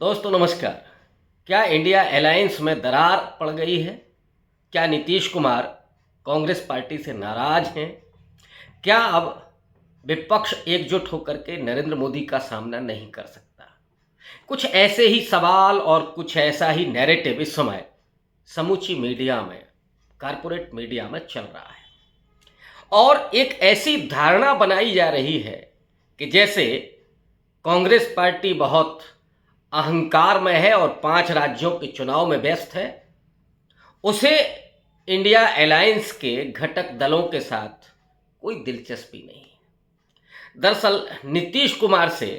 दोस्तों नमस्कार। क्या इंडिया अलायंस में दरार पड़ गई है? क्या नीतीश कुमार कांग्रेस पार्टी से नाराज हैं? क्या अब विपक्ष एकजुट होकर के नरेंद्र मोदी का सामना नहीं कर सकता? कुछ ऐसे ही सवाल और कुछ ऐसा ही नैरेटिव इस समय समूची मीडिया में, कारपोरेट मीडिया में चल रहा है और एक ऐसी धारणा बनाई जा रही है कि जैसे कांग्रेस पार्टी बहुत अहंकार में है और 5 राज्यों के चुनाव में व्यस्त है, उसे इंडिया अलायंस के घटक दलों के साथ कोई दिलचस्पी नहीं है। दरअसल नीतीश कुमार से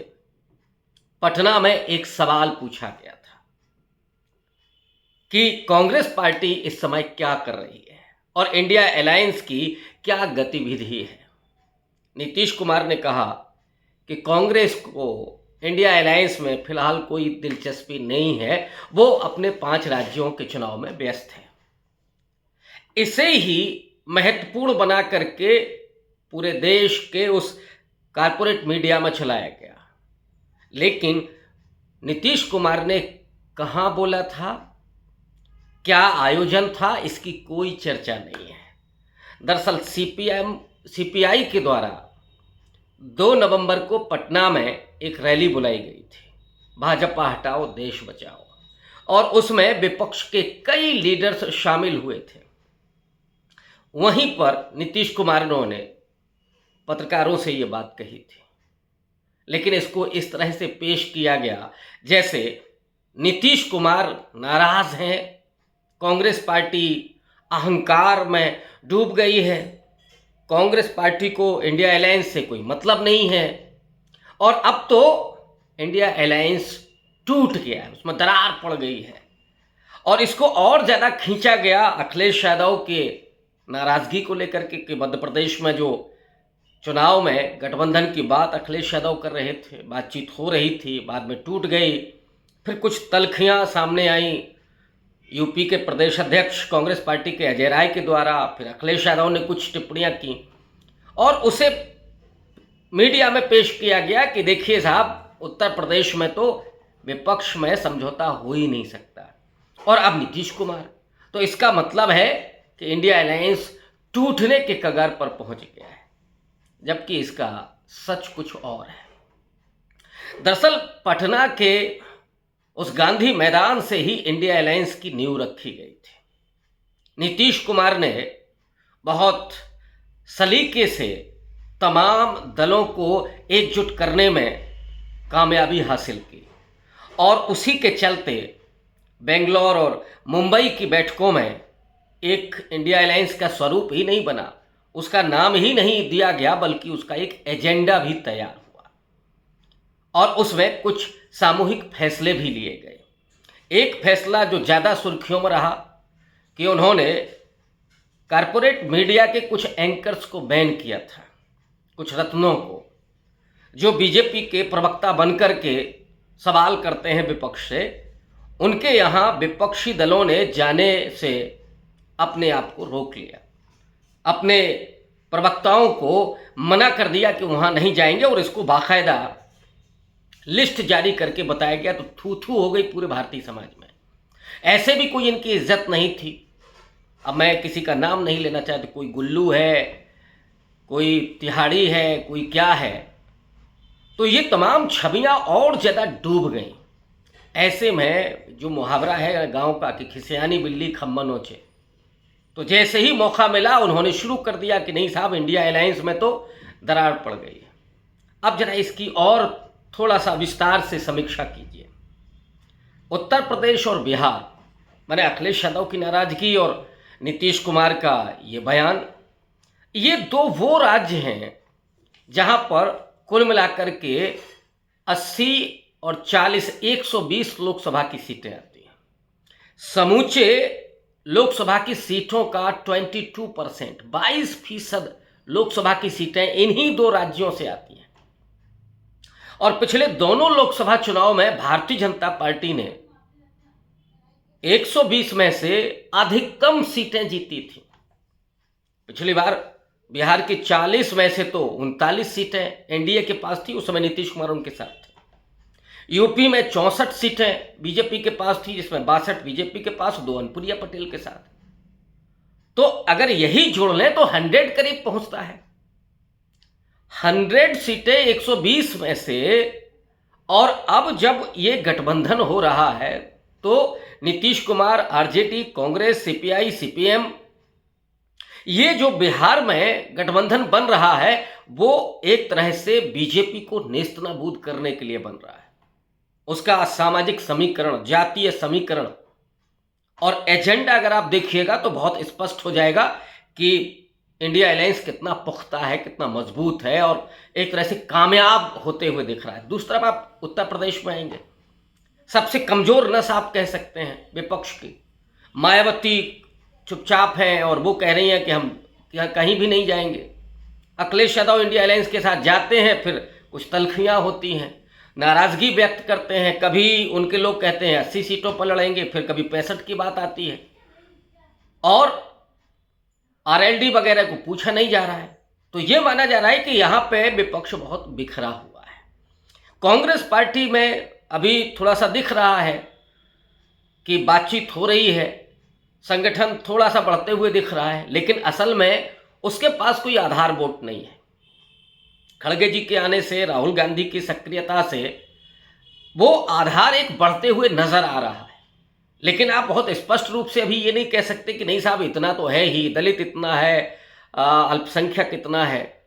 पटना में एक सवाल पूछा गया था कि कांग्रेस पार्टी इस समय क्या कर रही है और इंडिया अलायंस की क्या गतिविधि है। नीतीश कुमार ने कहा कि कांग्रेस को इंडिया अलायंस में फिलहाल कोई दिलचस्पी नहीं है, वो अपने 5 राज्यों के चुनाव में व्यस्त है। इसे ही महत्वपूर्ण बना करके पूरे देश के उस कारपोरेट मीडिया में चलाया गया, लेकिन नीतीश कुमार ने कहाँ बोला था, क्या आयोजन था, इसकी कोई चर्चा नहीं है। दरअसल सीपीआई के द्वारा 2 नवंबर को पटना में एक रैली बुलाई गई थी, भाजपा हटाओ देश बचाओ, और उसमें विपक्ष के कई लीडर्स शामिल हुए थे। वहीं पर नीतीश कुमार ने पत्रकारों से ये बात कही थी, लेकिन इसको इस तरह से पेश किया गया जैसे नीतीश कुमार नाराज हैं, कांग्रेस पार्टी अहंकार में डूब गई है, कांग्रेस पार्टी को इंडिया अलायंस से कोई मतलब नहीं है और अब तो इंडिया अलायंस टूट गया है, उसमें दरार पड़ गई है। और इसको और ज़्यादा खींचा गया अखिलेश यादव के नाराज़गी को लेकर के कि मध्य प्रदेश में जो चुनाव में गठबंधन की बात अखिलेश यादव कर रहे थे, बातचीत हो रही थी, बाद में टूट गई। फिर कुछ तल्खियाँ सामने आई यूपी के प्रदेश अध्यक्ष कांग्रेस पार्टी के अजय राय के द्वारा, फिर अखिलेश यादव ने कुछ टिप्पणियां की और उसे मीडिया में पेश किया गया कि देखिए साहब, उत्तर प्रदेश में तो विपक्ष में समझौता हो ही नहीं सकता और अब नीतीश कुमार, तो इसका मतलब है कि इंडिया अलायंस टूटने के कगार पर पहुंच गया है, जबकि इसका सच कुछ और है। दरअसल पटना के उस गांधी मैदान से ही इंडिया अलायंस की नींव रखी गई थी। नीतीश कुमार ने बहुत सलीके से तमाम दलों को एकजुट करने में कामयाबी हासिल की और उसी के चलते बेंगलोर और मुंबई की बैठकों में एक इंडिया अलायंस का स्वरूप ही नहीं बना, उसका नाम ही नहीं दिया गया, बल्कि उसका एक एजेंडा भी तैयार हुआ और उसमें कुछ सामूहिक फैसले भी लिए गए। एक फैसला जो ज़्यादा सुर्खियों में रहा कि उन्होंने कारपोरेट मीडिया के कुछ एंकर्स को बैन किया था, कुछ रत्नों को, जो बीजेपी के प्रवक्ता बनकर के सवाल करते हैं विपक्ष से, उनके यहाँ विपक्षी दलों ने जाने से अपने आप को रोक लिया, अपने प्रवक्ताओं को मना कर दिया कि वहाँ नहीं जाएंगे और इसको बाकायदा लिस्ट जारी करके बताया गया। तो थू थू हो गई पूरे भारतीय समाज में। ऐसे भी कोई इनकी इज्जत नहीं थी। अब मैं किसी का नाम नहीं लेना चाहता, कोई गुल्लू है, कोई तिहाड़ी है, कोई क्या है, तो ये तमाम छवियां और ज़्यादा डूब गई। ऐसे में जो मुहावरा है गांव का कि खिसियानी बिल्ली खम्मन नोचे, तो जैसे ही मौका मिला उन्होंने शुरू कर दिया कि नहीं साहब, इंडिया अलायंस में तो दरार पड़ गई है। अब जरा इसकी और थोड़ा सा विस्तार से समीक्षा कीजिए। उत्तर प्रदेश और बिहार, मैंने अखिलेश यादव की नाराजगी और नीतीश कुमार का ये बयान, ये 2 वो राज्य हैं जहां पर कुल मिलाकर के 80 और 40 120 लोकसभा की सीटें आती हैं। समूचे लोकसभा की सीटों का 22%, 22% लोकसभा की सीटें इन्हीं 2 राज्यों से आती हैं। और पिछले दोनों लोकसभा चुनाव में भारतीय जनता पार्टी ने 120 में से अधिकतम सीटें जीती थी। पिछली बार बिहार की 40 में से तो 39 सीटें एनडीए के पास थी, उस समय नीतीश कुमार उनके साथ थे। यूपी में 64 सीटें बीजेपी के पास थी, जिसमें 62 बीजेपी के पास, 2 अनुप्रिया पटेल के साथ। तो अगर यही जोड़ लें तो 100 करीब पहुंचता है। 100 सीटें 120 में से। और अब जब ये गठबंधन हो रहा है तो Nitish Kumar, RJD, Congress, CPI, CPM, ये जो बिहार में गठबंधन बन रहा है वो एक तरह से बीजेपी को नेस्तनाबूद करने के लिए बन रहा है। उसका सामाजिक समीकरण, जातीय समीकरण और एजेंडा अगर आप देखिएगा तो बहुत स्पष्ट हो जाएगा कि इंडिया अलायंस कितना पुख्ता है, कितना मजबूत है और एक तरह से कामयाब होते हुए दिख रहा है। दूसरी तरफ आप उत्तर प्रदेश में आएंगे, सबसे कमजोर नस आप कह सकते हैं विपक्ष की, मायावती चुपचाप हैं और वो कह रही हैं कि हम कहीं भी नहीं जाएंगे। अखिलेश यादव इंडिया अलायंस के साथ जाते हैं, फिर कुछ तल्खियाँ होती हैं, नाराजगी व्यक्त करते हैं। कभी उनके लोग कहते हैं 80 सीटों पर लड़ेंगे, फिर कभी 65 की बात आती है और आरएलडी वगैरह को पूछा नहीं जा रहा है। तो ये माना जा रहा है कि यहाँ पे विपक्ष बहुत बिखरा हुआ है। कांग्रेस पार्टी में अभी थोड़ा सा दिख रहा है कि बातचीत हो रही है, संगठन थोड़ा सा बढ़ते हुए दिख रहा है, लेकिन असल में उसके पास कोई आधार वोट नहीं है। खड़गे जी के आने से, राहुल गांधी की सक्रियता से वो आधार एक बढ़ते हुए नजर आ रहा है। लेकिन आप बहुत स्पष्ट रूप से अभी ये नहीं कह सकते कि नहीं साहब इतना तो है ही, दलित इतना है, अल्पसंख्यक इतना है,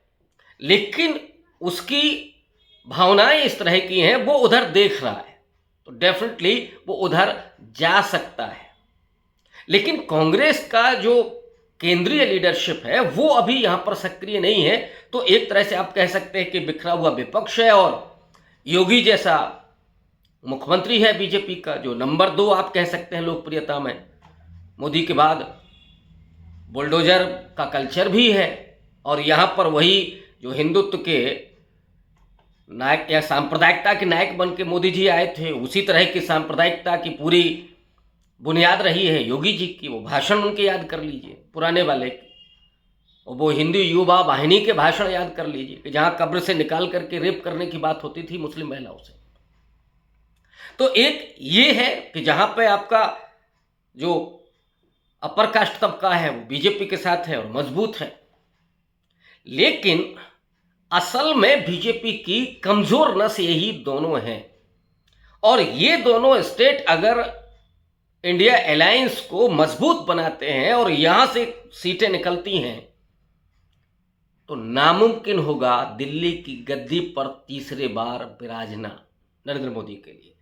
लेकिन उसकी भावनाएं इस तरह की हैं, वो उधर देख रहा है तो डेफिनेटली वो उधर जा सकता है। लेकिन कांग्रेस का जो केंद्रीय लीडरशिप है वो अभी यहां पर सक्रिय नहीं है। तो एक तरह से आप कह सकते हैं कि बिखरा हुआ विपक्ष है और योगी जैसा मुख्यमंत्री है बीजेपी का, जो नंबर 2 आप कह सकते हैं लोकप्रियता में, मोदी के बाद। बुलडोजर का कल्चर भी है और यहाँ पर वही जो हिंदुत्व के नायक या सांप्रदायिकता के नायक बन के मोदी जी आए थे, उसी तरह की सांप्रदायिकता की पूरी बुनियाद रही है योगी जी की। वो भाषण उनके याद कर लीजिए पुराने वाले, वो हिंदू युवा वाहिनी के भाषण याद कर लीजिए कि जहाँ कब्र से निकाल करके रेप करने की बात होती थी मुस्लिम महिलाओं से। तो एक ये है कि जहाँ पे आपका जो अपर कास्ट तबका है वो बीजेपी के साथ है और मजबूत है, लेकिन असल में बीजेपी की कमजोर नस यही दोनों हैं। और ये दोनों स्टेट अगर इंडिया अलायंस को मजबूत बनाते हैं और यहां से सीटें निकलती हैं तो नामुमकिन होगा दिल्ली की गद्दी पर तीसरे बार विराजना नरेंद्र मोदी के लिए।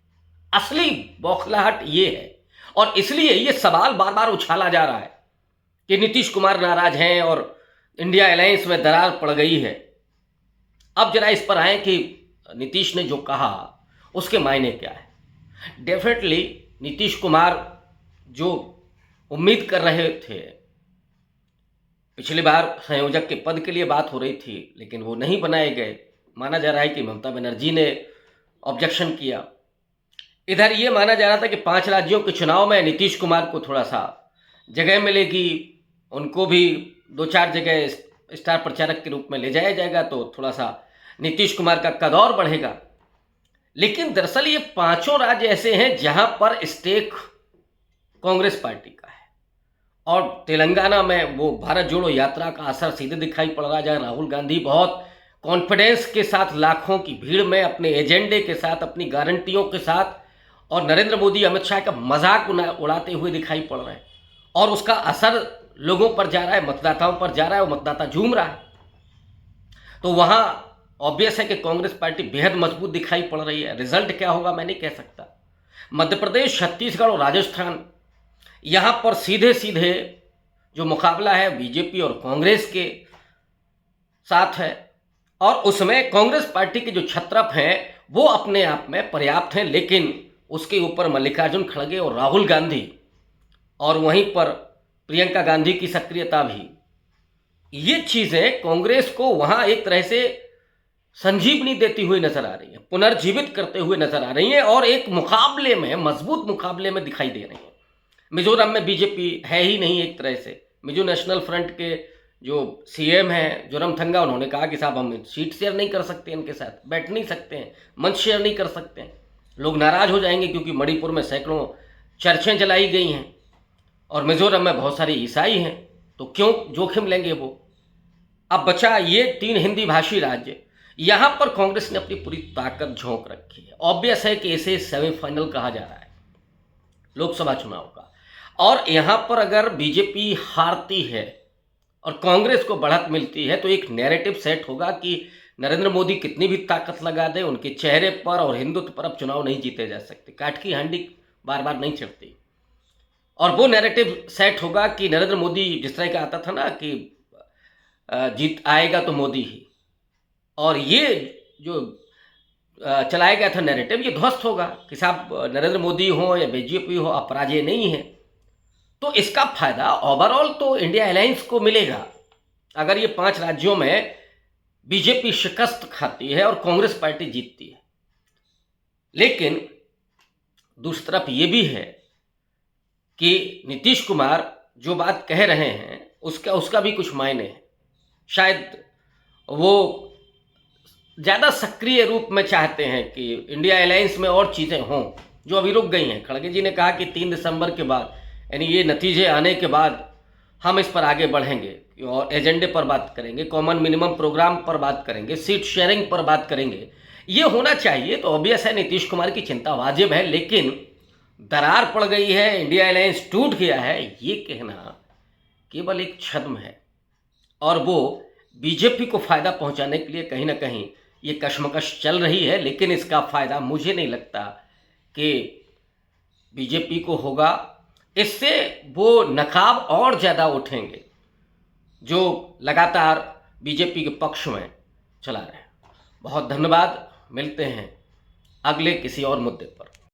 असली बौखलाहट ये है और इसलिए ये सवाल बार बार उछाला जा रहा है कि नीतीश कुमार नाराज हैं और इंडिया अलायंस में दरार पड़ गई है। अब जरा इस पर आए कि नीतीश ने जो कहा उसके मायने क्या है। डेफिनेटली नीतीश कुमार जो उम्मीद कर रहे थे, पिछली बार संयोजक के पद के लिए बात हो रही थी लेकिन वो नहीं बनाए गए। माना जा रहा है कि ममता बनर्जी ने ऑब्जेक्शन किया। इधर ये माना जा रहा था कि 5 राज्यों के चुनाव में नीतीश कुमार को थोड़ा सा जगह मिलेगी, उनको भी 2-4 जगह स्टार प्रचारक के रूप में ले जाया जाएगा तो थोड़ा सा नीतीश कुमार का कद और बढ़ेगा। लेकिन दरअसल ये 5 राज्य ऐसे हैं जहां पर स्टेक कांग्रेस पार्टी का है और तेलंगाना में वो भारत जोड़ो यात्रा का असर सीधे दिखाई पड़ रहा है, जहाँ राहुल गांधी बहुत कॉन्फिडेंस के साथ लाखों की भीड़ में अपने एजेंडे के साथ, अपनी गारंटियों के साथ और नरेंद्र मोदी अमित शाह का मजाक उड़ाते हुए दिखाई पड़ रहे हैं और उसका असर लोगों पर जा रहा है, मतदाताओं पर जा रहा है और मतदाता झूम रहा है। तो वहाँ ऑब्वियस है कि कांग्रेस पार्टी बेहद मजबूत दिखाई पड़ रही है। रिजल्ट क्या होगा मैं नहीं कह सकता। मध्य प्रदेश, छत्तीसगढ़ और राजस्थान, यहाँ पर सीधे सीधे जो मुकाबला है बीजेपी और कांग्रेस के साथ है और उसमें कांग्रेस पार्टी के जो छत्रप हैं वो अपने आप में पर्याप्त हैं, लेकिन उसके ऊपर मल्लिकार्जुन खड़गे और राहुल गांधी और वहीं पर प्रियंका गांधी की सक्रियता भी, ये चीज़ें कांग्रेस को वहाँ एक तरह से संजीवनी देती हुई नजर आ रही है, पुनर्जीवित करते हुए नजर आ रही हैं और एक मुकाबले में, मजबूत मुकाबले में दिखाई दे रही हैं। मिजोरम में बीजेपी है ही नहीं एक तरह से। मिजो नेशनल फ्रंट के जो सीएम हैं जोरमथंगा, उन्होंने कहा कि साहब हम सीट शेयर नहीं कर सकते, इनके साथ बैठ नहीं सकते हैं, मंच शेयर नहीं कर सकते हैं। लोग नाराज़ हो जाएंगे क्योंकि मणिपुर में सैकड़ों चर्चें जलाई गई हैं और मिजोरम में बहुत सारे ईसाई हैं, तो क्यों जोखिम लेंगे वो। अब बचा ये 3 हिंदी भाषी राज्य, यहाँ पर कांग्रेस ने अपनी पूरी ताकत झोंक रखी है। ऑब्वियस है कि इसे सेमीफाइनल कहा जा रहा है लोकसभा चुनाव का, और यहाँ पर अगर बीजेपी हारती है और कांग्रेस को बढ़त मिलती है तो एक नैरेटिव सेट होगा कि नरेंद्र मोदी कितनी भी ताकत लगा दे, उनके चेहरे पर और हिंदुत्व पर अब चुनाव नहीं जीते जा सकते। काठ की हांडी बार बार नहीं चढ़ती, और वो नैरेटिव सेट होगा कि नरेंद्र मोदी, जिस तरह का आता था ना कि जीत आएगा तो मोदी ही, और ये जो चलाया गया था नैरेटिव, ये ध्वस्त होगा कि साहब नरेंद्र मोदी हो या बीजेपी हो, अपराजय नहीं है। तो इसका फायदा ओवरऑल तो इंडिया अलायंस को मिलेगा अगर ये 5 राज्यों में बीजेपी शिकस्त खाती है और कांग्रेस पार्टी जीतती है। लेकिन दूसरी तरफ ये भी है कि नीतीश कुमार जो बात कह रहे हैं उसका भी कुछ मायने है। शायद वो ज़्यादा सक्रिय रूप में चाहते हैं कि इंडिया अलायंस में और चीज़ें हों जो अभी रुक गई हैं। खड़गे जी ने कहा कि 3 दिसंबर के बाद, यानी ये नतीजे आने के बाद हम इस पर आगे बढ़ेंगे और एजेंडे पर बात करेंगे, कॉमन मिनिमम प्रोग्राम पर बात करेंगे, सीट शेयरिंग पर बात करेंगे। ये होना चाहिए, तो ऑब्वियस है नीतीश कुमार की चिंता वाजिब है। लेकिन दरार पड़ गई है, इंडिया अलायंस टूट गया है, ये कहना केवल एक छद्म है, और वो बीजेपी को फ़ायदा पहुंचाने के लिए कहीं ना कहीं ये कशमकश चल रही है। लेकिन इसका फ़ायदा मुझे नहीं लगता कि बीजेपी को होगा। इससे वो नकाब और ज़्यादा उठेंगे जो लगातार बीजेपी के पक्ष में चला रहे हैं। बहुत धन्यवाद, मिलते हैं अगले किसी और मुद्दे पर।